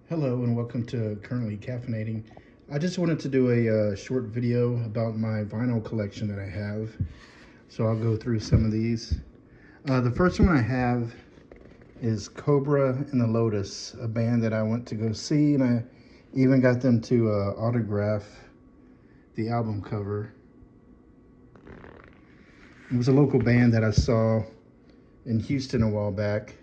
Hello and welcome to Currently Caffeinating. I just wanted to do a short video about my vinyl collection that I have. So I'll go through some of these. The first one I have is Cobra and the Lotus, a band that I went to go see, and I even got them to autograph the album cover. It was a local band that I saw in Houston a while back.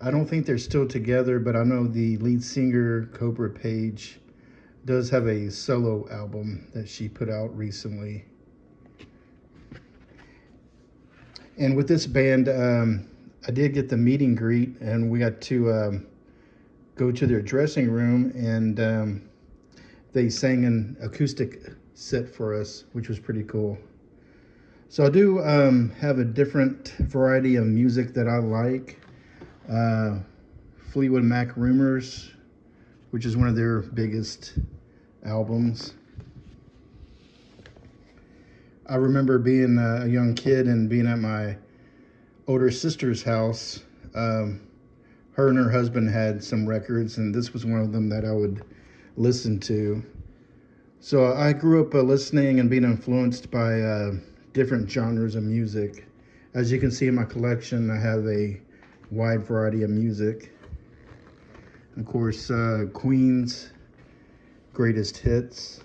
I don't think they're still together, but I know the lead singer, Cobra Page, does have a solo album that she put out recently. And with this band, I did get the meet and greet, and we got to go to their dressing room, and they sang an acoustic set for us, which was pretty cool. So I do have a different variety of music that I like. Fleetwood Mac Rumors, which is one of their biggest albums. I remember being a young kid and being at my older sister's house. Her and her husband had some records, and this was one of them that I would listen to. So I grew up listening and being influenced by different genres of music. As you can see in my collection, I have a wide variety of music. Of course, Queen's greatest hits.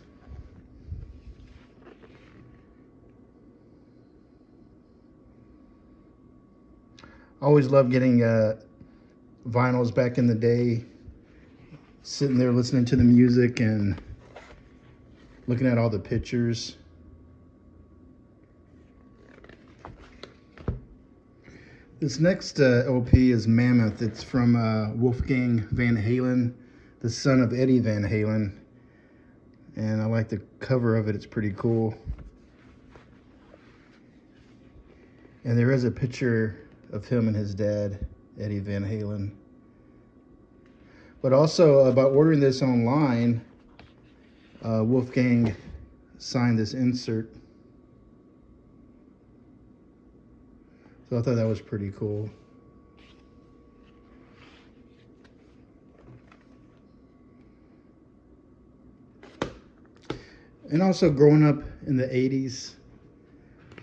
I always loved getting vinyls back in the day, sitting there listening to the music and looking at all the pictures. This next LP is Mammoth. It's from Wolfgang Van Halen, the son of Eddie Van Halen. And I like the cover of it. It's pretty cool. And there is a picture of him and his dad, Eddie Van Halen. But also, by ordering this online, Wolfgang signed this insert. So I thought that was pretty cool. And also growing up in the 80s,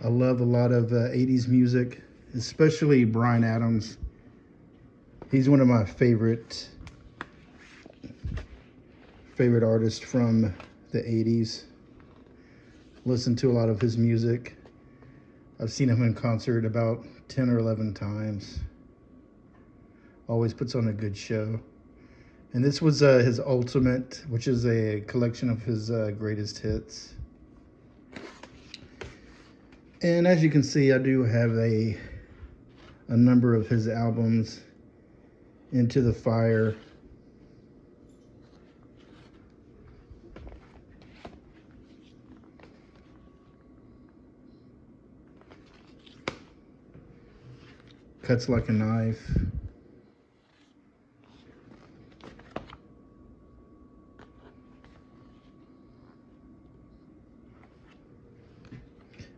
I love a lot of 80s music, especially Bryan Adams. He's one of my favorite artists from the 80s. Listen to a lot of his music. I've seen him in concert about 10 or 11 times. Always puts on a good show. And this was his Ultimate, which is a collection of his greatest hits. And as you can see, I do have a number of his albums. Into the Fire. Cuts Like a Knife.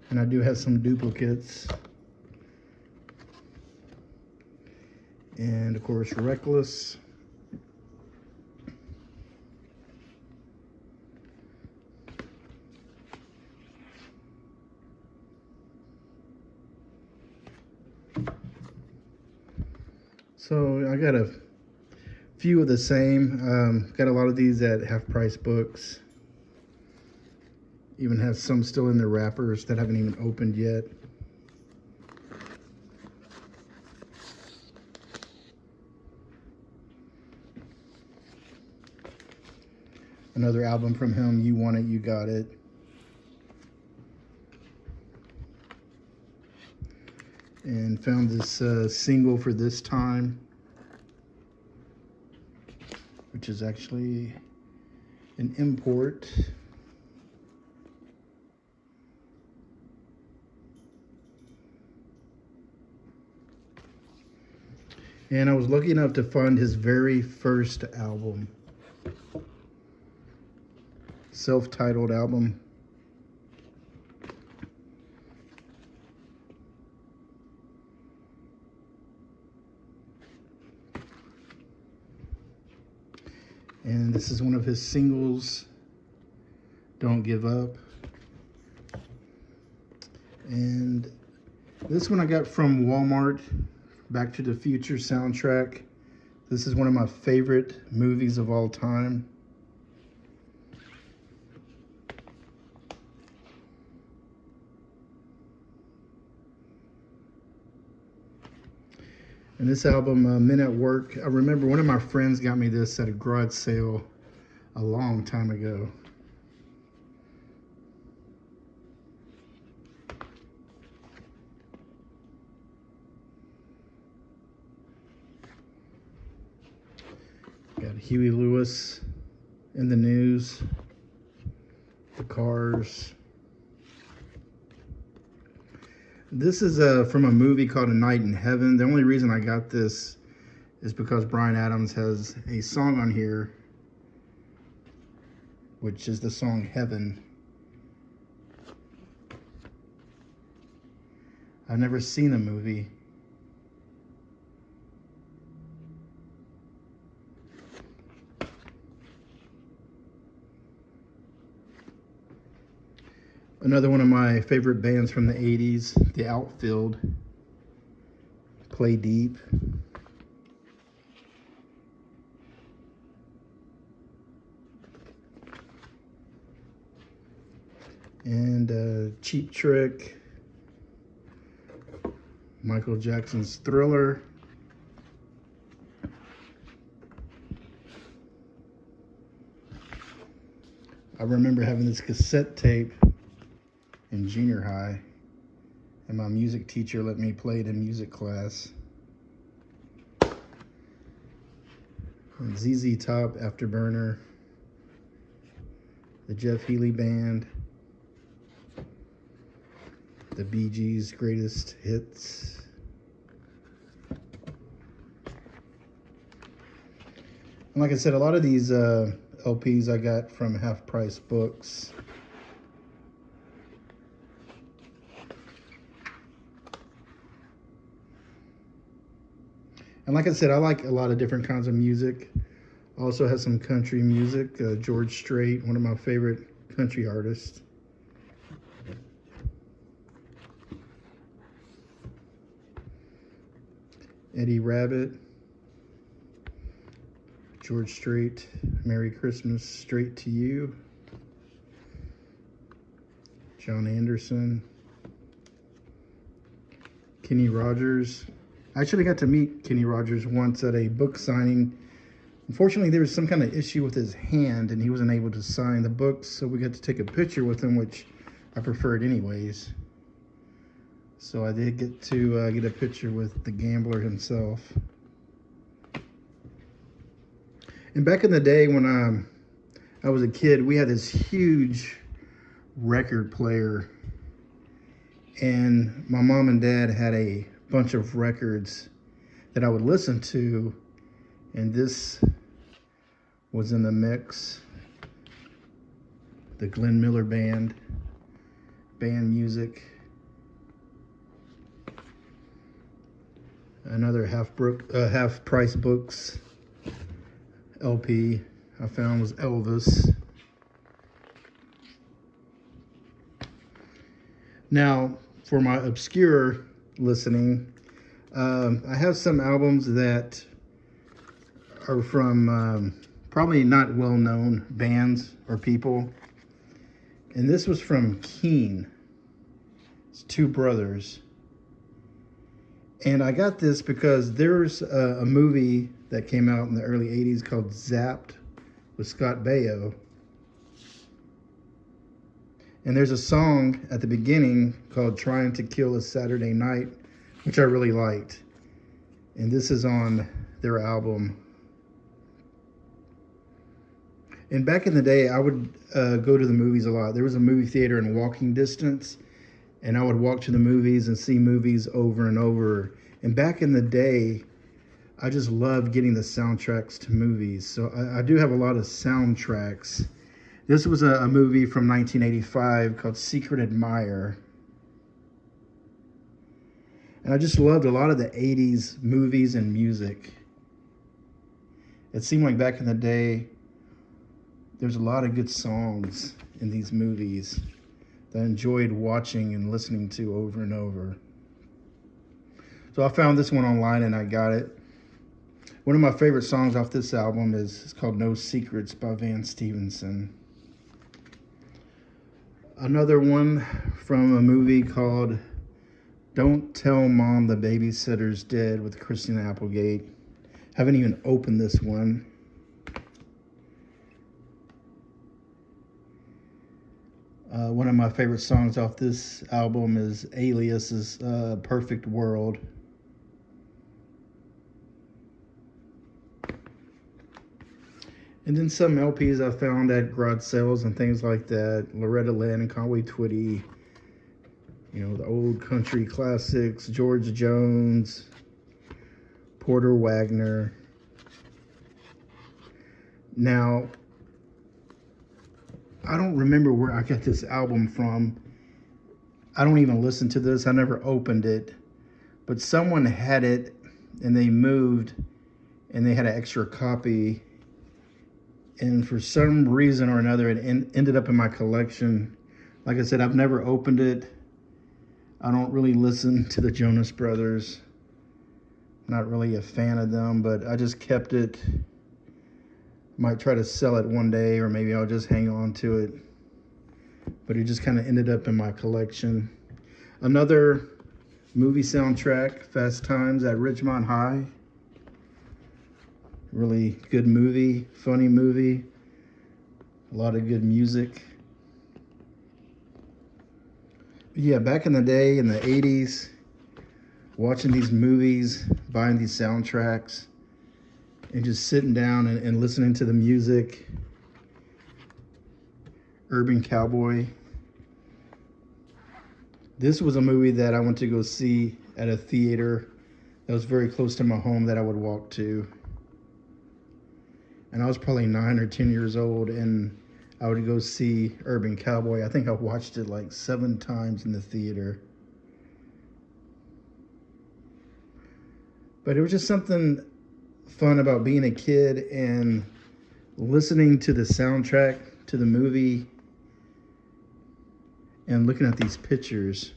And I do have some duplicates. And of course, Reckless. So I got a few of the same. Got a lot of these at Half Price Books. Even have some still in their wrappers that haven't even opened yet. Another album from him, You Want It, You Got It. And found this single for This Time, which is actually an import. And I was lucky enough to find his very first album, self-titled album. And this is one of his singles, Don't Give Up. And this one I got from Walmart, Back to the Future soundtrack. This is one of my favorite movies of all time. And this album, Men at Work, I remember one of my friends got me this at a garage sale a long time ago. Got Huey Lewis, In the News, The Cars. This is from a movie called A Night in Heaven. The only reason I got this is because Bryan Adams has a song on here, which is the song Heaven. I've never seen the movie. Another one of my favorite bands from the 80s, The Outfield, Play Deep. And Cheap Trick, Michael Jackson's Thriller. I remember having this cassette tape in junior high, and my music teacher let me play it in music class. And ZZ Top, Afterburner, the Jeff Healey Band, the Bee Gees' Greatest Hits. And like I said, a lot of these LPs I got from Half Price Books. And like I said, I like a lot of different kinds of music. Also has some country music. George Strait, one of my favorite country artists. Eddie Rabbitt, George Strait, Merry Christmas Straight to You. John Anderson, Kenny Rogers. I actually got to meet Kenny Rogers once at a book signing. Unfortunately, there was some kind of issue with his hand and he wasn't able to sign the books, so we got to take a picture with him, which I preferred anyways. So I did get to get a picture with the gambler himself. And back in the day when I was a kid, we had this huge record player, and my mom and dad had a bunch of records that I would listen to, and this was in the mix. The Glenn Miller Band music. Another Half Price Books LP I found was Elvis. Now, for my obscure listening, I have some albums that are from probably not well-known bands or people. And this was from Keane. It's two brothers. And I got this because there's a movie that came out in the early 80s called Zapped with Scott Baio. And there's a song at the beginning called Trying to Kill a Saturday Night, which I really liked. And this is on their album. And back in the day, I would go to the movies a lot. There was a movie theater in walking distance, and I would walk to the movies and see movies over and over. And back in the day, I just loved getting the soundtracks to movies. So I do have a lot of soundtracks. This was a movie from 1985 called Secret Admirer. And I just loved a lot of the 80s movies and music. It seemed like back in the day, there's a lot of good songs in these movies that I enjoyed watching and listening to over and over. So I found this one online and I got it. One of my favorite songs off this album is called No Secrets by Van Stevenson. Another one from a movie called Don't Tell Mom the Babysitter's Dead with Christina Applegate. Haven't even opened this one. One of my favorite songs off this album is Alias's Perfect World. And then some LPs I found at garage sales and things like that. Loretta Lynn and Conway Twitty. You know, the old country classics. George Jones. Porter Wagner. Now, I don't remember where I got this album from. I don't even listen to this. I never opened it. But someone had it and they moved and they had an extra copy. And for some reason or another, it ended up in my collection. Like I said, I've never opened it. I don't really listen to the Jonas Brothers. Not really a fan of them, but I just kept it. Might try to sell it one day, or maybe I'll just hang on to it. But it just kind of ended up in my collection. Another movie soundtrack, Fast Times at Ridgemont High. Really good movie, funny movie, a lot of good music. But yeah, back in the day, in the 80s, watching these movies, buying these soundtracks, and just sitting down and listening to the music. Urban Cowboy. This was a movie that I went to go see at a theater that was very close to my home that I would walk to. And I was probably 9 or 10 years old, and I would go see Urban Cowboy. I think I watched it like 7 times in the theater. But it was just something fun about being a kid and listening to the soundtrack to the movie and looking at these pictures.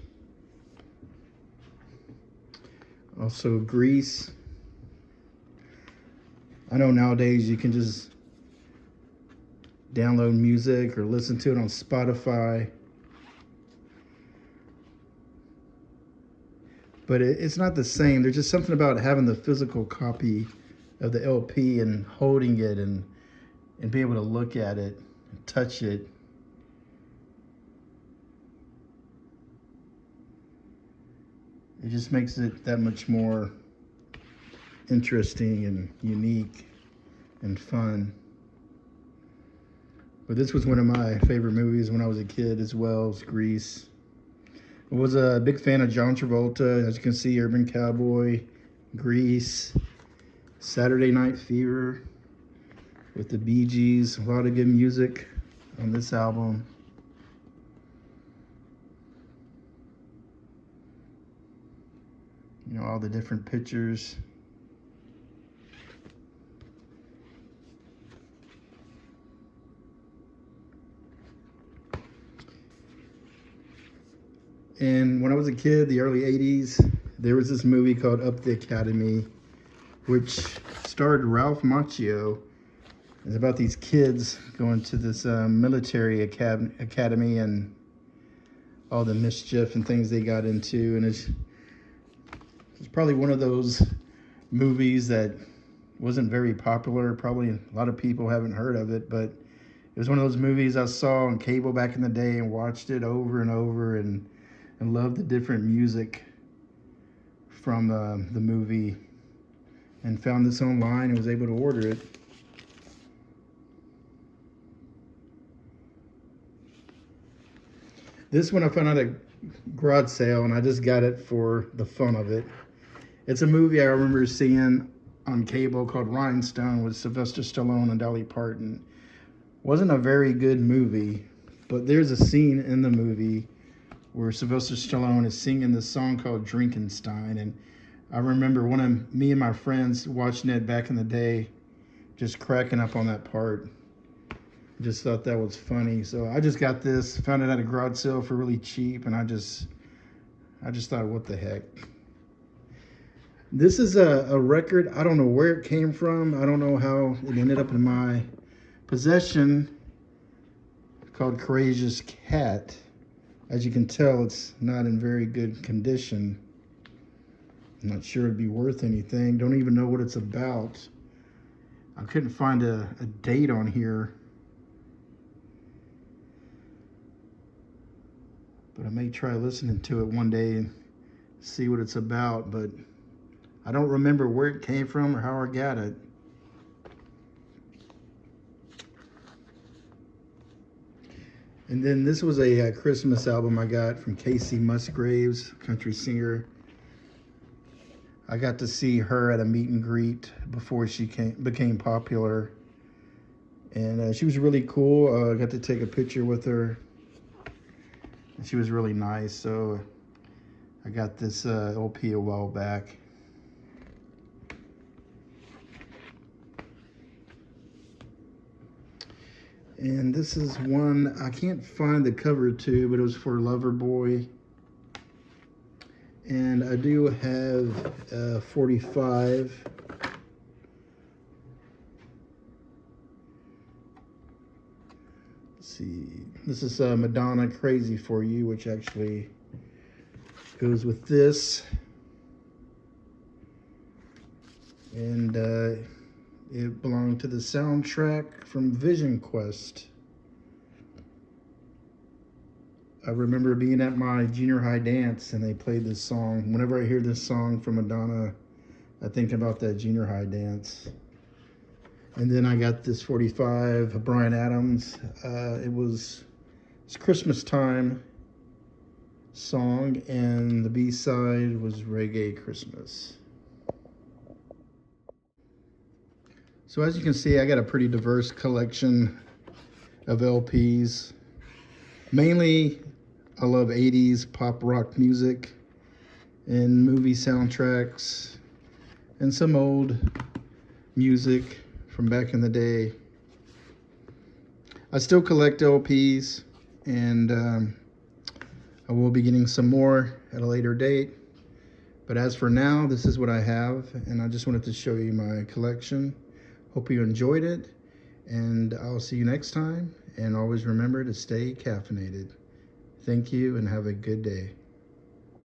Also, Grease. I know nowadays you can just download music or listen to it on Spotify. But it's not the same. There's just something about having the physical copy of the LP and holding it and being able to look at it and touch it. It just makes it that much more interesting and unique and fun. But this was one of my favorite movies when I was a kid as well, as Grease. I was a big fan of John Travolta. As you can see, Urban Cowboy, Grease, Saturday Night Fever with the Bee Gees. A lot of good music on this album. You know, all the different pictures. And when I was a kid, the early 80s, there was this movie called Up the Academy, which starred Ralph Macchio. It's about these kids going to this military academy and all the mischief and things they got into. And it's probably one of those movies that wasn't very popular. Probably a lot of people haven't heard of it, but it was one of those movies I saw on cable back in the day and watched it over and over and loved the different music from the movie, and found this online and was able to order it. This one I found at a garage sale, and I just got it for the fun of it. It's a movie I remember seeing on cable called Rhinestone with Sylvester Stallone and Dolly Parton. Wasn't a very good movie, but there's a scene in the movie where Sylvester Stallone is singing this song called Drinkenstein. And I remember me and my friends watching it back in the day, just cracking up on that part. Just thought that was funny. So I just got this, found it at a garage sale for really cheap, and I just thought, what the heck. This is a record. I don't know where it came from. I don't know how it ended up in my possession. Called Courageous Cat. As you can tell, it's not in very good condition. I'm not sure it'd be worth anything. Don't even know what it's about. I couldn't find a date on here. But I may try listening to it one day and see what it's about. But I don't remember where it came from or how I got it. And then this was a Christmas album I got from Kacey Musgraves, country singer. I got to see her at a meet and greet before she became popular. And she was really cool. I got to take a picture with her. And she was really nice. So I got this LP a while back. And this is one, I can't find the cover to, but it was for Loverboy. And I do have 45. Let's see, this is Madonna Crazy For You, which actually goes with this. And it belonged to the soundtrack from Vision Quest. I remember being at my junior high dance and they played this song. Whenever I hear this song from Madonna, I think about that junior high dance. And then I got this 45 of Bryan Adams. It's Christmas time song, and the B-side was Reggae Christmas. So as you can see, I got a pretty diverse collection of LPs. Mainly, I love 80s pop rock music and movie soundtracks and some old music from back in the day. I still collect LPs, and I will be getting some more at a later date. But as for now, this is what I have, and I just wanted to show you my collection. Hope you enjoyed it, and I'll see you next time. And always remember to stay caffeinated. Thank you, and have a good day.